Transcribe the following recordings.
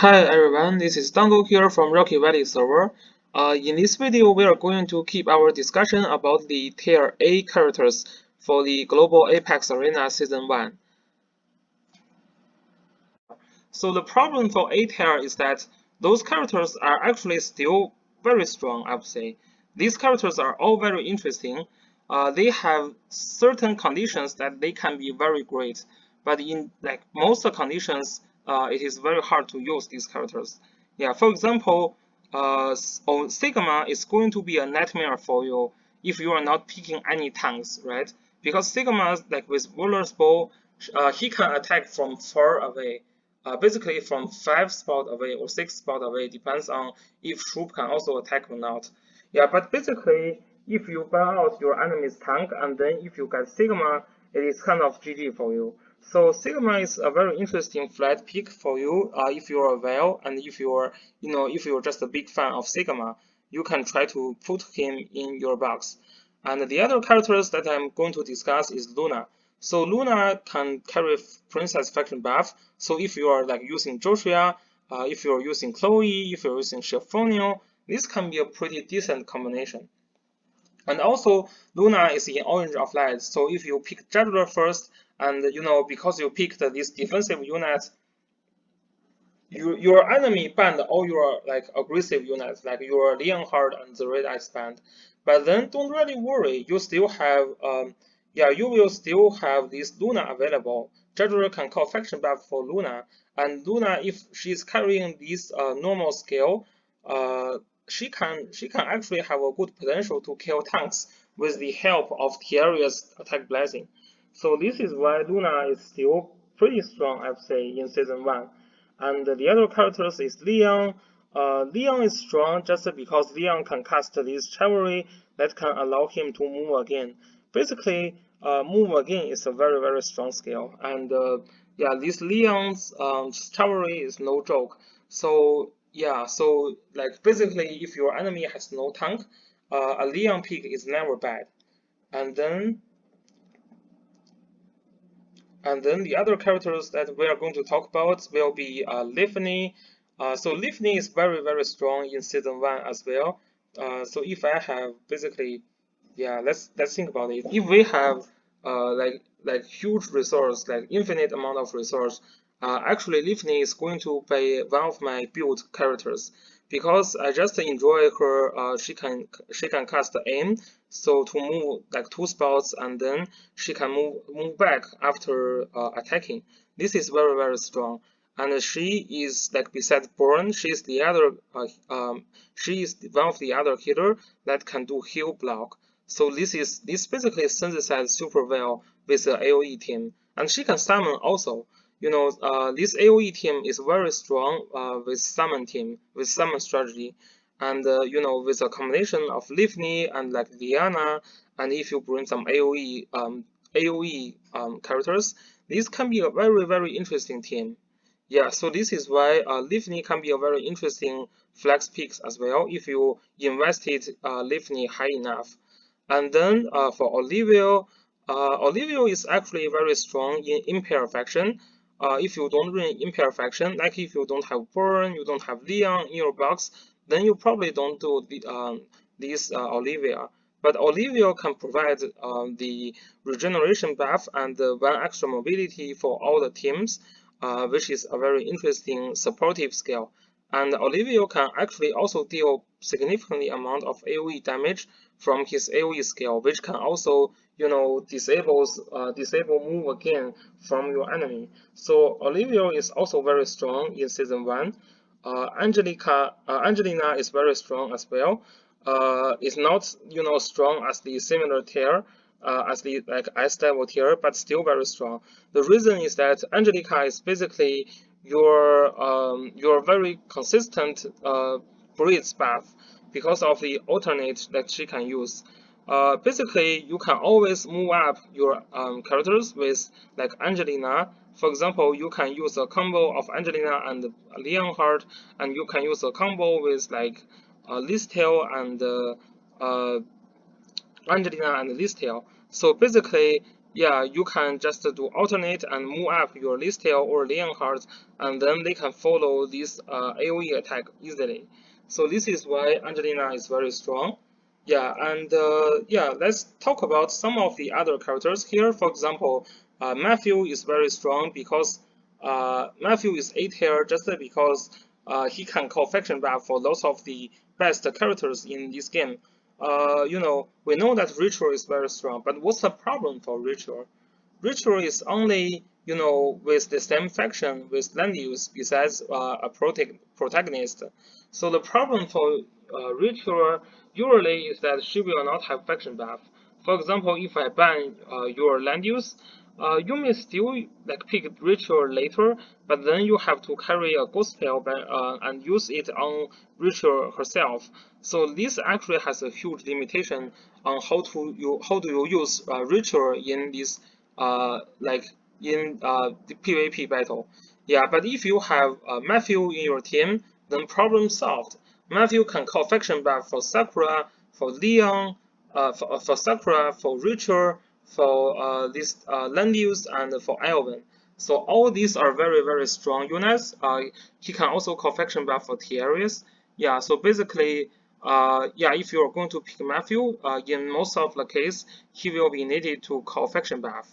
Hi everyone, this is Dango here from Rocky Valley server. In this video, we are going to keep our discussion about the Tier A characters for the Global Apex Arena Season 1. So the problem for A tier is that those characters are actually still very strong, I would say. These characters are all very interesting. They have certain conditions that they can be very great, but in like most conditions, it is very hard to use these characters. Yeah, for example, Sigma is going to be a nightmare for you if you are not picking any tanks, right? Because Sigma, like with Ruler's Bow, he can attack from far away, basically from 5 spot away or 6 spot away, depends on if troop can also attack or not. Yeah, but basically, if you ban out your enemy's tank and then if you get Sigma, it is kind of GG for you. So Sigma is a very interesting flat pick for you if you are well and if you are, if you're just a big fan of Sigma, you can try to put him in your box. And the other characters that I'm going to discuss is Luna. So Luna can carry Princess Faction buff. So if you are like using Joshua, if you're using Chloe, if you're using Chiffonio, this can be a pretty decent combination. And also Luna is in Orange of Light. So if you pick Juggler first, and because you picked this defensive unit, your enemy banned all your like aggressive units, like your Leonhard and the Red Ice band. But then don't really worry, you still have you will still have this Luna available. Judger can call faction buff for Luna, and Luna, if she's carrying this normal scale, she can actually have a good potential to kill tanks with the help of Tierra's attack blessing. So this is why Luna is still pretty strong, I'd say, in season 1. And the other characters is Leon. Leon is strong just because Leon can cast this chivalry that can allow him to move again. Basically, move again is a very strong skill, and yeah, this Leon's chivalry is no joke. So yeah, so like basically, if your enemy has no tank, a Leon pick is never bad. And then the other characters that we are going to talk about will be Litany. So Litany is very strong in season 1 as well. So if I have basically, yeah, let's think about it. If we have like huge resource, like infinite amount of resource, actually Litany is going to be one of my build characters because I just enjoy her. She can cast aim, so to move like 2 spots, and then she can move back after attacking. This is very strong, and she is like besides Burn, she's the other she is one of the other healer that can do heal block. So this basically synthesizes super well with the AoE team, and she can summon also. This AoE team is very strong with summon strategy, and with a combination of Livni and like Diana, and if you bring some AoE characters, this can be a very interesting team. Yeah, so this is why Livni can be a very interesting flex pick as well if you invested Livni high enough. And then for Olivia, Olivia is actually very strong in Imperial faction. If you don't run Imperial faction, like if you don't have Burn, you don't have Leon in your box, then you probably don't do this Olivia. But Olivia can provide the regeneration buff and the 1 extra mobility for all the teams, which is a very interesting supportive skill. And Olivia can actually also deal significantly amount of AoE damage from his AoE skill, which can also, disable move again from your enemy. So Olivia is also very strong in season 1. Angelina is very strong as well. It's not, strong as the similar tier, as the like S level tier, but still very strong. The reason is that Angelica is basically your very consistent breeds buff because of the alternate that she can use. Basically, you can always move up your characters with like Angelina. For example, you can use a combo of Angelina and Leonhard, and you can use a combo with like Listel and Angelina and Listel. So basically, yeah, you can just do alternate and move up your Listel or Leonhardt, and then they can follow this AoE attack easily. So this is why Angelina is very strong. Yeah, and yeah, let's talk about some of the other characters here. For example, Matthew is very strong because Matthew is 8 here just because he can call faction buff for lots of the best characters in this game. We know that Ritual is very strong, but what's the problem for Ritual? Ritual is only, with the same faction with land use besides a protagonist. So the problem for Ritual usually is that she will not have faction buff. For example, if I ban your land use, you may still like pick Ritual later, but then you have to carry a ghost spell and use it on Ritual herself. So this actually has a huge limitation on how do you use Ritual in this like in the PvP battle. Yeah, but if you have Matthew in your team, then problem solved. Matthew can call faction buff for Sakura, for Leon, for Sakura, for Richard, for this Landius, and for Alvin. So all these are very very strong units. He can also call faction buff for Tiaris. Yeah, so basically, yeah, if you are going to pick Matthew, in most of the case, he will be needed to call faction buff.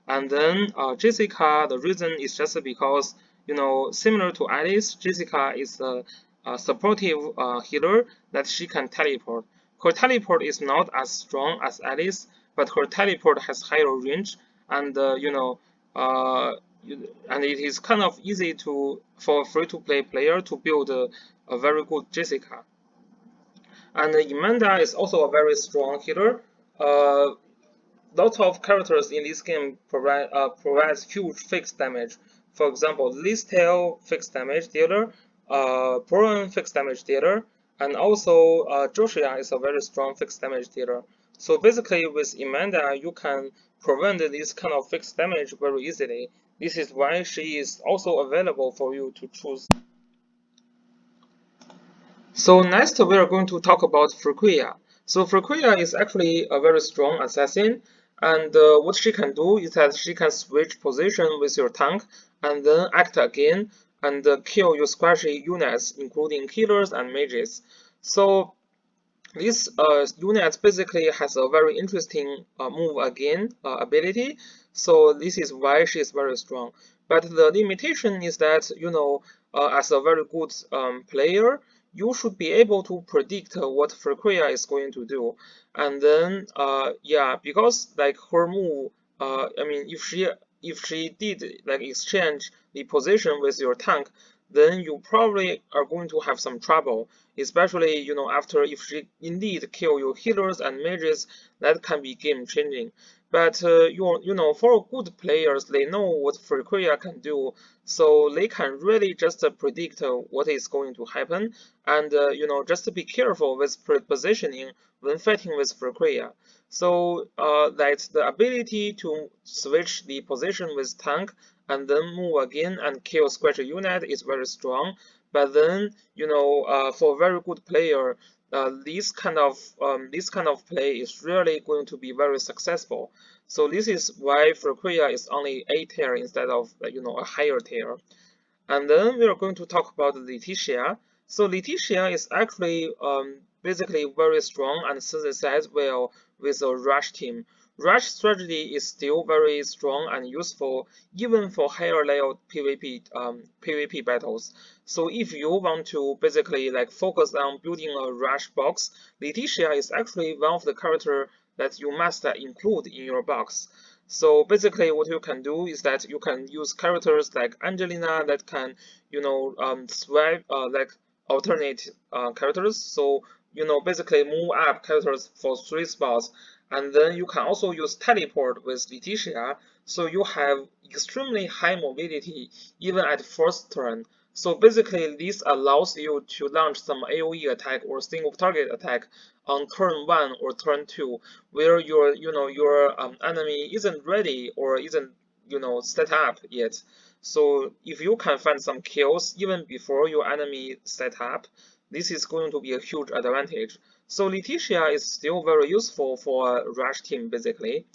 And then Jessica, the reason is just because, similar to Alice, Jessica is a supportive healer that she can teleport. Her teleport is not as strong as Alice, but her teleport has higher range, and uh, and it is kind of easy for a free-to-play player to build a very good Jessica. And Amanda is also a very strong healer. Lots of characters in this game provides huge fixed damage. For example, Listel fixed damage dealer, Boron fixed damage dealer, and also Joshua is a very strong fixed damage dealer. So basically, with Amanda, you can prevent this kind of fixed damage very easily. This is why she is also available for you to choose. So next we are going to talk about Freya. So Freya is actually a very strong assassin, and what she can do is that she can switch position with your tank and then act again and kill your squashy units, including healers and mages. So this unit basically has a very interesting move again ability, so this is why she is very strong. But the limitation is that, as a very good player, you should be able to predict what Freya is going to do. And then, yeah, because like her move, I mean, if she did like exchange the position with your tank, then you probably are going to have some trouble, especially after if she indeed kill your healers and mages, that can be game changing. But for good players, they know what Freya can do, so they can really just predict what is going to happen, and just be careful with positioning when fighting with Freya. So that the ability to switch the position with tank and then move again and kill scratch unit is very strong. But then, for a very good player, this kind of play is really going to be very successful. So this is why Freya is only A tier instead of a higher tier. And then we are going to talk about Letitia. So Letitia is actually basically very strong and synthesized well with a rush team. Rush strategy is still very strong and useful even for higher level PvP battles. So if you want to basically like focus on building a rush box, Letitia is actually one of the characters that you must include in your box. So basically, what you can do is that you can use characters like Angelina that can, swipe like alternate characters. So basically move up characters for 3 spots, and then you can also use teleport with Letitia. So you have extremely high mobility even at first turn. So basically, this allows you to launch some AoE attack or single target attack on turn 1 or turn 2 where your enemy isn't ready or isn't set up yet. So if you can find some kills even before your enemy set up, this is going to be a huge advantage. So Letitia is still very useful for a rush team basically.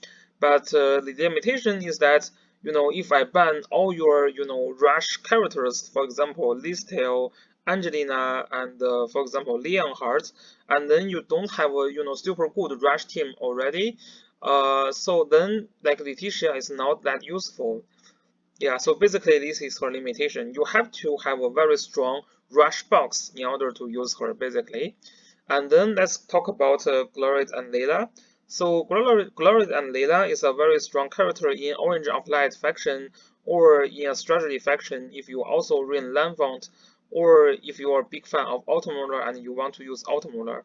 But the limitation is that, if I ban all your, rush characters, for example, Listel, Angelina, and for example, Leonhardt, and then you don't have a, super good rush team already, so then like Letitia is not that useful. Yeah, so basically this is her limitation. You have to have a very strong rush box in order to use her, basically. And then let's talk about Gloried and Layla. So Gloried and Layla is a very strong character in Orange of Light faction or in a strategy faction if you also run Landfont, or if you are a big fan of Automolar and you want to use Automolar.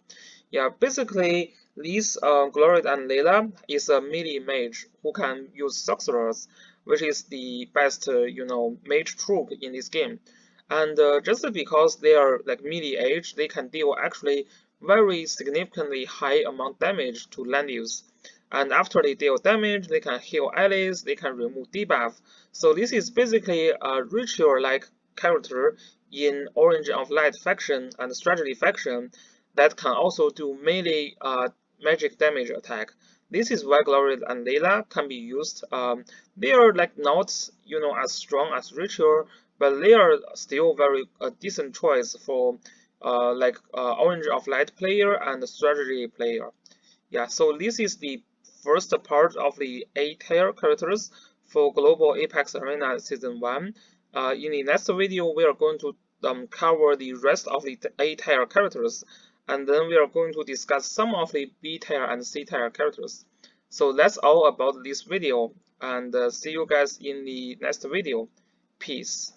Yeah, basically this Gloried and Layla is a melee mage who can use sorcerers, which is the best mage troop in this game. And just because they are like melee age, they can deal actually very significantly high amount damage to land use. And after they deal damage, they can heal allies, they can remove debuff. So this is basically a ritual-like character in Orange of Light faction and strategy faction that can also do melee magic damage attack. This is why Gloried and Layla can be used. They are like not as strong as Ritual, but they are still very decent choice for Orange of Light player and strategy player. Yeah, so this is the first part of the A-tier characters for Global Apex Arena Season 1. In the next video, we are going to cover the rest of the A-tier characters, and then we are going to discuss some of the B-tier and C-tier characters. So that's all about this video, and see you guys in the next video. Peace.